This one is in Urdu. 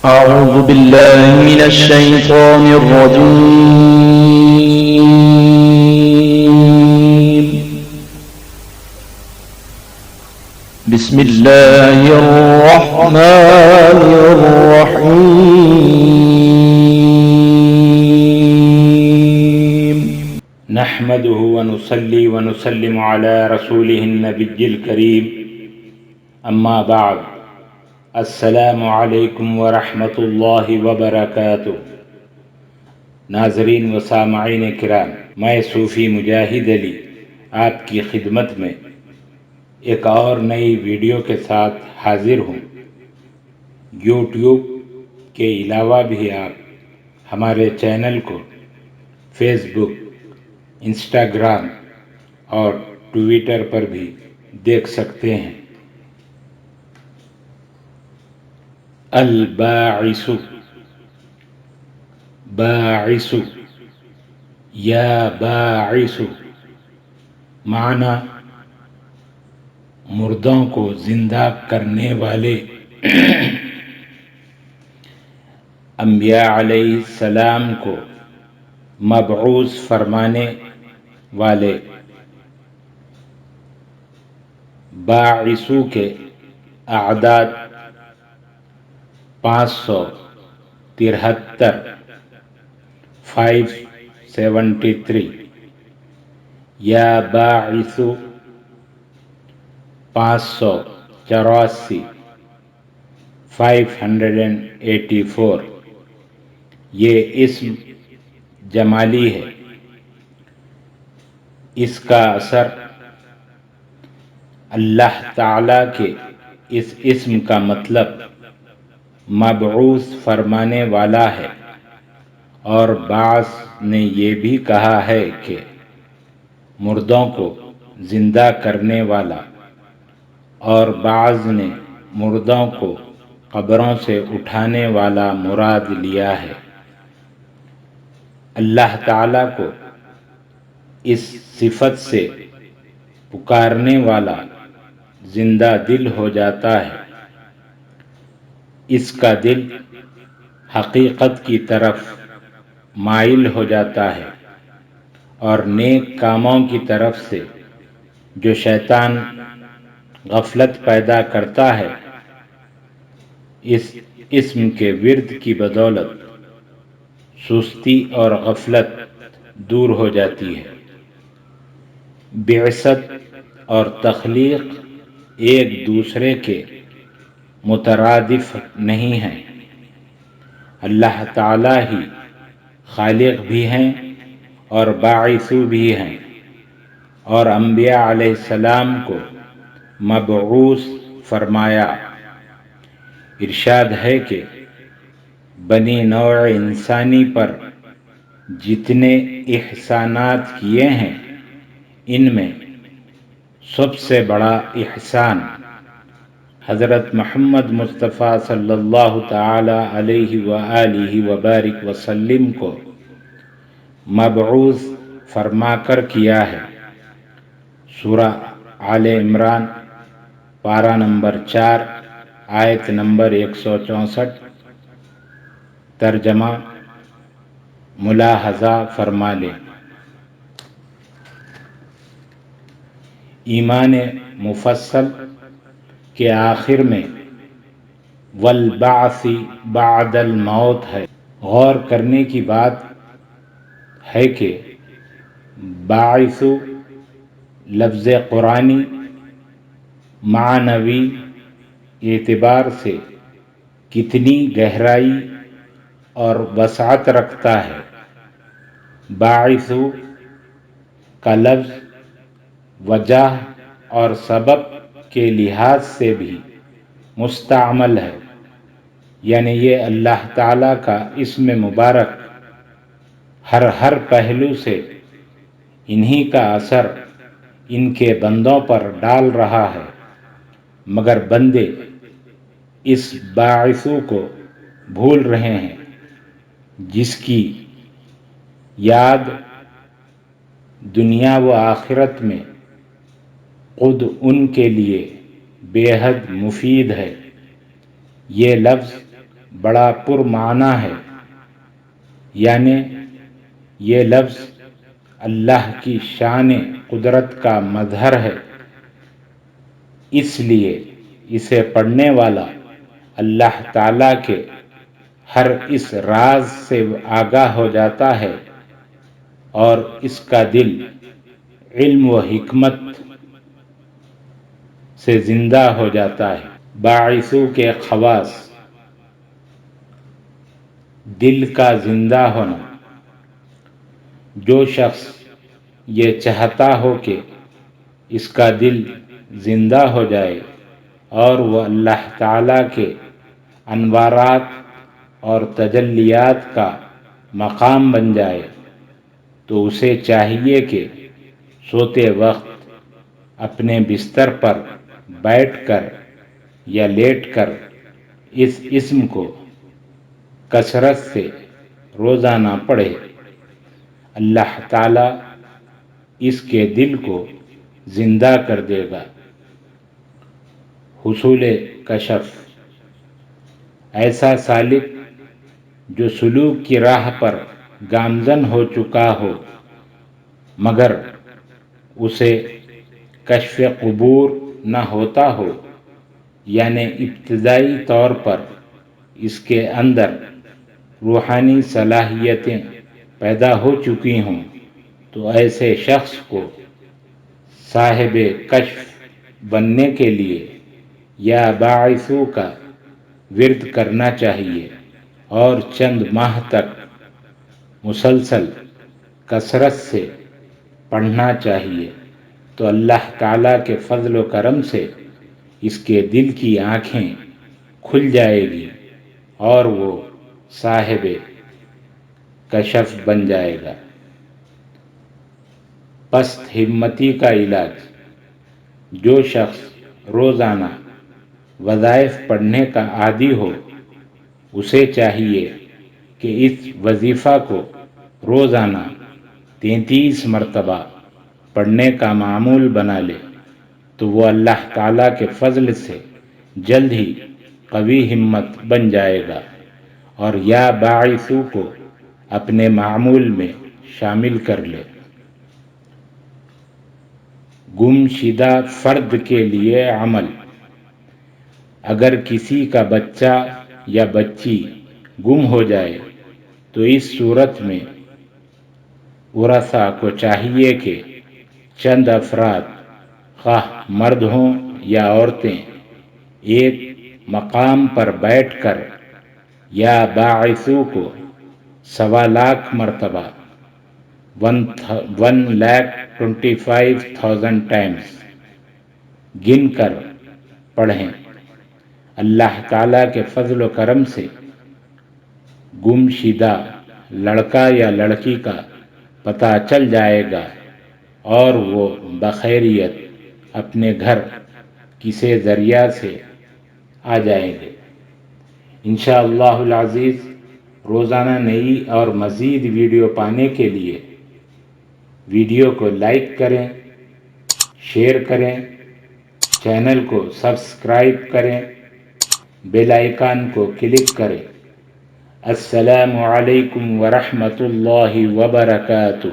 أعوذ بالله من الشيطان الرجيم. بسم الله الرحمن الرحيم. نحمده ونصلي ونسلم على رسوله النبي الكريم اما بعد السلام علیکم ورحمۃ اللہ وبرکاتہ۔ ناظرین و سامعین کرام، میں صوفی مجاہد علی آپ کی خدمت میں ایک اور نئی ویڈیو کے ساتھ حاضر ہوں۔ یوٹیوب کے علاوہ بھی آپ ہمارے چینل کو فیس بک، انسٹاگرام اور ٹویٹر پر بھی دیکھ سکتے ہیں۔ الباعث، باعث یا باعث، معنی مردوں کو زندہ کرنے والے۔ انبیاء علیہ السلام کو مبعوث فرمانے والے۔ باعثوں کے اعداد 573، 573، یا باعث 584، 584۔ یہ اسم جمالی ہے۔ اس کا اثر اللہ تعالیٰ کے اس اسم کا مطلب مبعوث فرمانے والا ہے، اور بعض نے یہ بھی کہا ہے کہ مردوں کو زندہ کرنے والا، اور بعض نے مردوں کو قبروں سے اٹھانے والا مراد لیا ہے۔ اللہ تعالیٰ کو اس صفت سے پکارنے والا زندہ دل ہو جاتا ہے۔ اس کا دل حقیقت کی طرف مائل ہو جاتا ہے، اور نیک کاموں کی طرف سے جو شیطان غفلت پیدا کرتا ہے، اس اسم کے ورد کی بدولت سستی اور غفلت دور ہو جاتی ہے۔ بعثت اور تخلیق ایک دوسرے کے مترادف نہیں ہیں۔ اللہ تعالیٰ ہی خالق بھی ہیں اور باعث بھی ہیں، اور انبیاء علیہ السلام کو مبعوث فرمایا۔ ارشاد ہے کہ بنی نوع انسانی پر جتنے احسانات کیے ہیں، ان میں سب سے بڑا احسان حضرت محمد مصطفیٰ صلی اللہ تعالی علیہ وآلہ وبارک وسلم کو مبعوث فرما کر کیا ہے۔ سورہ آل عمران، پارہ نمبر 4، آیت نمبر 164۔ ترجمہ ملاحظہ فرما لیں۔ ایمان مفصل کے آخر میں والبعث بعد الموت ہے۔ غور کرنے کی بات ہے کہ باعث لفظ قرآنی معنوی اعتبار سے کتنی گہرائی اور وسعت رکھتا ہے۔ باعث کا لفظ وجہ اور سبب کے لحاظ سے بھی مستعمل ہے، یعنی یہ اللہ تعالیٰ کا اسم مبارک ہر پہلو سے انہی کا اثر ان کے بندوں پر ڈال رہا ہے، مگر بندے اس باعث کو بھول رہے ہیں، جس کی یاد دنیا و آخرت میں خود ان کے لیے بے حد مفید ہے۔ یہ لفظ بڑا پرمعنی ہے، یعنی یہ لفظ اللہ کی شان قدرت کا مظہر ہے، اس لیے اسے پڑھنے والا اللہ تعالیٰ کے ہر اس راز سے آگاہ ہو جاتا ہے اور اس کا دل علم و حکمت سے زندہ ہو جاتا ہے۔ باعثوں کے خواص: دل کا زندہ ہونا۔ جو شخص یہ چاہتا ہو کہ اس کا دل زندہ ہو جائے اور وہ اللہ تعالیٰ کے انوارات اور تجلیات کا مقام بن جائے، تو اسے چاہیے کہ سوتے وقت اپنے بستر پر بیٹھ کر یا لیٹ کر اس اسم کو کثرت سے روزانہ پڑھے۔ اللہ تعالیٰ اس کے دل کو زندہ کر دے گا۔ حصول کشف: ایسا سالک جو سلوک کی راہ پر گامزن ہو چکا ہو مگر اسے کشف قبور نہ ہوتا ہو، یعنی ابتدائی طور پر اس کے اندر روحانی صلاحیتیں پیدا ہو چکی ہوں، تو ایسے شخص کو صاحب کشف بننے کے لیے یا باعثوں کا ورد کرنا چاہیے اور چند ماہ تک مسلسل کثرت سے پڑھنا چاہیے، تو اللہ تعالیٰ کے فضل و کرم سے اس کے دل کی آنکھیں کھل جائے گی اور وہ صاحب کشف بن جائے گا۔ پست ہمتی کا علاج: جو شخص روزانہ وظائف پڑھنے کا عادی ہو، اسے چاہیے کہ اس وظیفہ کو روزانہ 33 مرتبہ پڑھنے کا معمول بنا لے، تو وہ اللہ تعالیٰ کے فضل سے جلد ہی قوی ہمت بن جائے گا اور یا باعثوں کو اپنے معمول میں شامل کر لے۔ گم شدہ فرد کے لیے عمل: اگر کسی کا بچہ یا بچی گم ہو جائے تو اس صورت میں ورثاء کو چاہیے کہ چند افراد، خواہ مرد ہوں یا عورتیں، ایک مقام پر بیٹھ کر یا باعثوں کو 1.25 مرتبہ 1,25,000 times گن کر پڑھیں۔ اللہ تعالیٰ کے فضل و کرم سے گم شدہ لڑکا یا لڑکی کا پتہ چل جائے گا اور وہ بخیریت اپنے گھر کسی ذریعہ سے آ جائیں گے۔ انشاءاللہ العزیز روزانہ نئی اور مزید ویڈیو پانے کے لیے ویڈیو کو لائک کریں، شیئر کریں، چینل کو سبسکرائب کریں، بیل آئیکن کو کلک کریں۔ السلام علیکم ورحمۃ اللہ وبرکاتہ۔